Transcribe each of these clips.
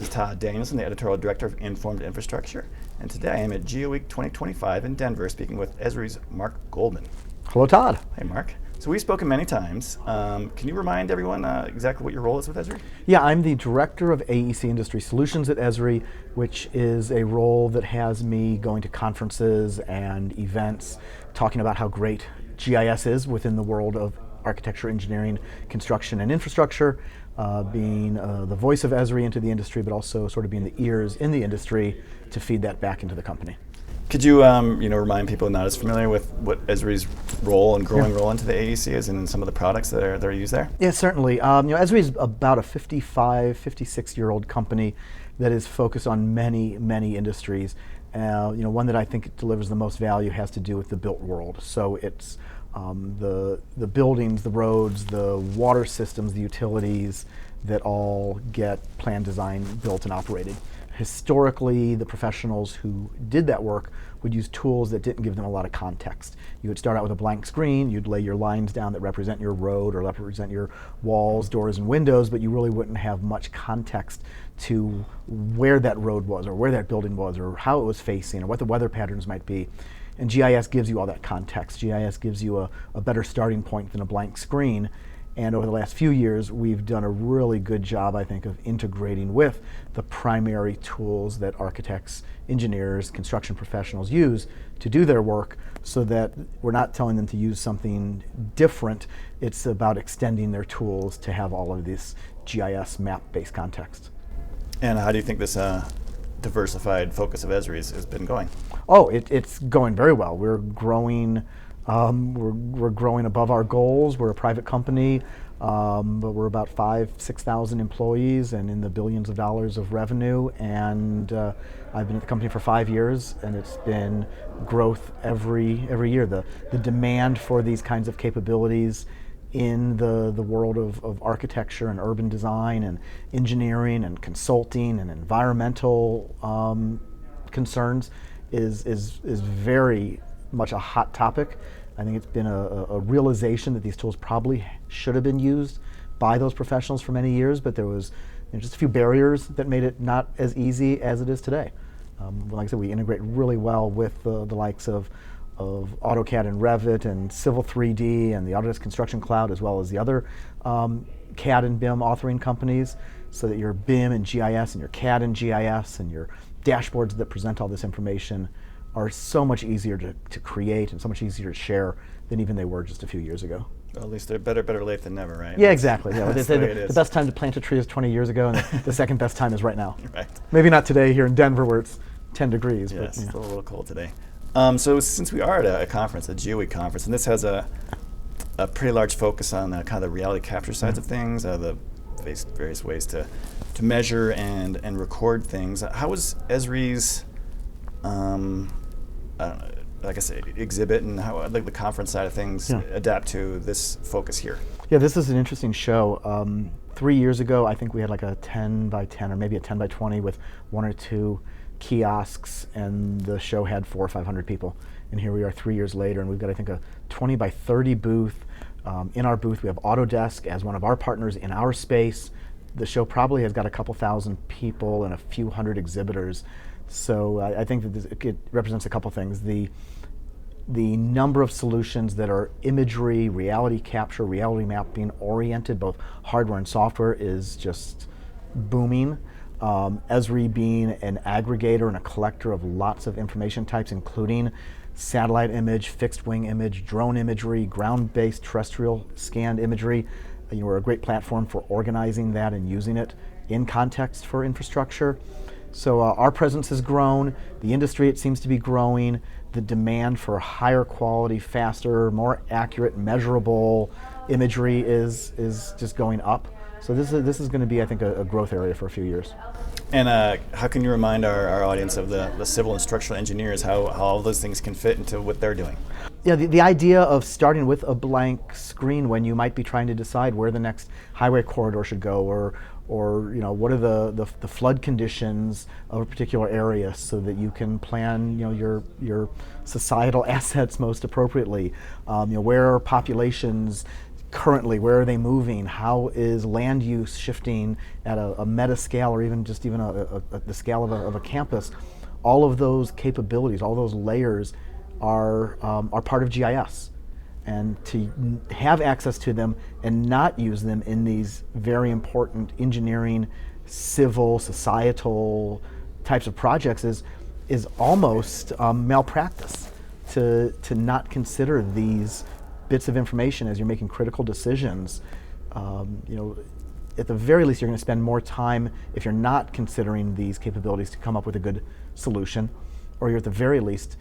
This is Todd Danielson, the editorial director of Informed Infrastructure, and today I am at GeoWeek 2025 in Denver speaking with Esri's Marc Goldman. Hello, Todd. Hey, Marc. So we've spoken many times. Can you remind everyone exactly what your role is with Esri? Yeah, I'm the director of AEC Industry Solutions at Esri, which is a role that has me going to conferences and events, talking about how great GIS is within the world of architecture, engineering, construction, and infrastructure, being the voice of Esri into the industry, but also sort of being the ears in the industry to feed that back into the company. Could you, remind people not as familiar with what Esri's role and growing role into the AEC is and some of the products that are used there? Yeah, certainly. Esri is about a 55, 56-year-old company that is focused on many, many industries. One that I think delivers the most value has to do with the built world. So it's the buildings, the roads, the water systems, the utilities that all get planned, designed, built, and operated. Historically, the professionals who did that work would use tools that didn't give them a lot of context. You would start out with a blank screen, you'd lay your lines down that represent your road or represent your walls, doors, and windows, but you really wouldn't have much context to where that road was or where that building was or how it was facing or what the weather patterns might be. And GIS gives you all that context. GIS gives you a better starting point than a blank screen. And over the last few years, we've done a really good job, I think, of integrating with the primary tools that architects, engineers, construction professionals use to do their work, so that we're not telling them to use something different. It's about extending their tools to have all of this GIS map-based context. And how do you think this diversified focus of Esri has been going? Oh, it's going very well. We're growing. We're growing above our goals. We're a private company, but we're about 6,000 employees and in the billions of dollars of revenue. And I've been at the company for 5 years, and it's been growth every year. The demand for these kinds of capabilities in the world of architecture and urban design and engineering and consulting and environmental concerns is very much a hot topic. I think it's been a realization that these tools probably should have been used by those professionals for many years, but there was just a few barriers that made it not as easy as it is today. Like I said, we integrate really well with the likes of AutoCAD and Revit and Civil 3D and the Autodesk Construction Cloud, as well as the other CAD and BIM authoring companies, so that your BIM and GIS and your CAD and GIS and your dashboards that present all this information are so much easier to create and so much easier to share than even they were just a few years ago. Well, at least they're better late than never, right? Yeah, exactly. Yeah, That's the best time to plant a tree is 20 years ago, and the second best time is right now. Right. Maybe not today here in Denver where it's 10 degrees. Yes, but, it's still a little cold today. So since we are at a conference, a GeoWeek conference, and this has a pretty large focus on kind of the reality capture sides of things, the various ways to measure and record things. How was Esri's exhibit and how the conference side of things adapt to this focus here? Yeah, this is an interesting show. 3 years ago, I think we had like a 10 by 10 or maybe a 10 by 20 with one or two kiosks, and the show had 400 or 500 people. And here we are 3 years later, and we've got, I think, a 20 by 30 booth. In our booth, we have Autodesk as one of our partners in our space. The show probably has got a couple thousand people and a few hundred exhibitors. So I think that it represents a couple things. The number of solutions that are imagery, reality capture, reality mapping oriented, both hardware and software, is just booming. Esri being an aggregator and a collector of lots of information types, including satellite image, fixed wing image, drone imagery, ground-based terrestrial scanned imagery. We're a great platform for organizing that and using it in context for infrastructure. So our presence has grown. The industry, it seems to be growing. The demand for higher quality, faster, more accurate, measurable imagery is just going up. So this is going to be, I think, a growth area for a few years. And how can you remind our audience of the civil and structural engineers how all those things can fit into what they're doing? Yeah, the idea of starting with a blank screen when you might be trying to decide where the next highway corridor should go, or what are the flood conditions of a particular area, so that you can plan your societal assets most appropriately. Where are populations currently, where are they moving? How is land use shifting at a meta scale, or even just even the scale of a campus? All of those capabilities, all those layers are part of GIS. And to have access to them and not use them in these very important engineering, civil, societal types of projects is almost malpractice to not consider these bits of information as you're making critical decisions. At the very least, you're going to spend more time, if you're not considering these capabilities, to come up with a good solution, or you're at the very least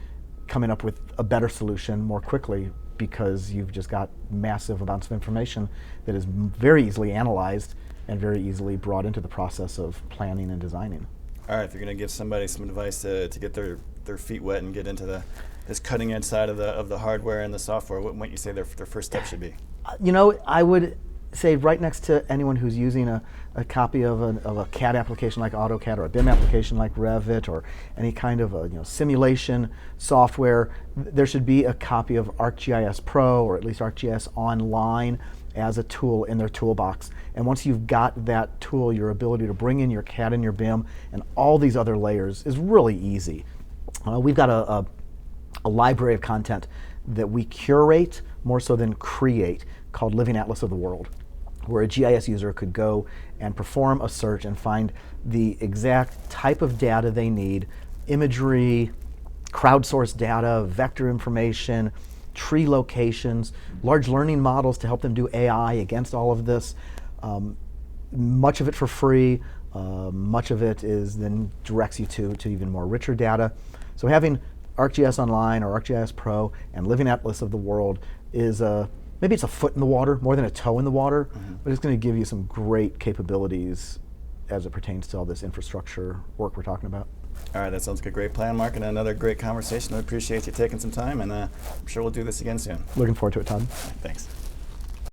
coming up with a better solution more quickly, because you've just got massive amounts of information that is very easily analyzed and very easily brought into the process of planning and designing. All right, if you're going to give somebody some advice to get their feet wet and get into this cutting edge side of the hardware and the software, what might you say their first step should be? I would say right next to anyone who's using a copy of a CAD application like AutoCAD, or a BIM application like Revit, or any kind of simulation software, there should be a copy of ArcGIS Pro, or at least ArcGIS Online, as a tool in their toolbox. And once you've got that tool, your ability to bring in your CAD and your BIM and all these other layers is really easy. We've got a library of content that we curate more so than create, called Living Atlas of the World, where a GIS user could go and perform a search and find the exact type of data they need: imagery, crowdsourced data, vector information, tree locations, large learning models to help them do AI against all of this. Much of it for free, much of it is then directs you to even more richer data. So having ArcGIS Online or ArcGIS Pro and Living Atlas of the World is maybe it's a foot in the water more than a toe in the water, but it's going to give you some great capabilities as it pertains to all this infrastructure work we're talking about. All right, that sounds like a great plan, Mark, and another great conversation. I appreciate you taking some time, and I'm sure we'll do this again soon. Looking forward to it, Todd. Thanks.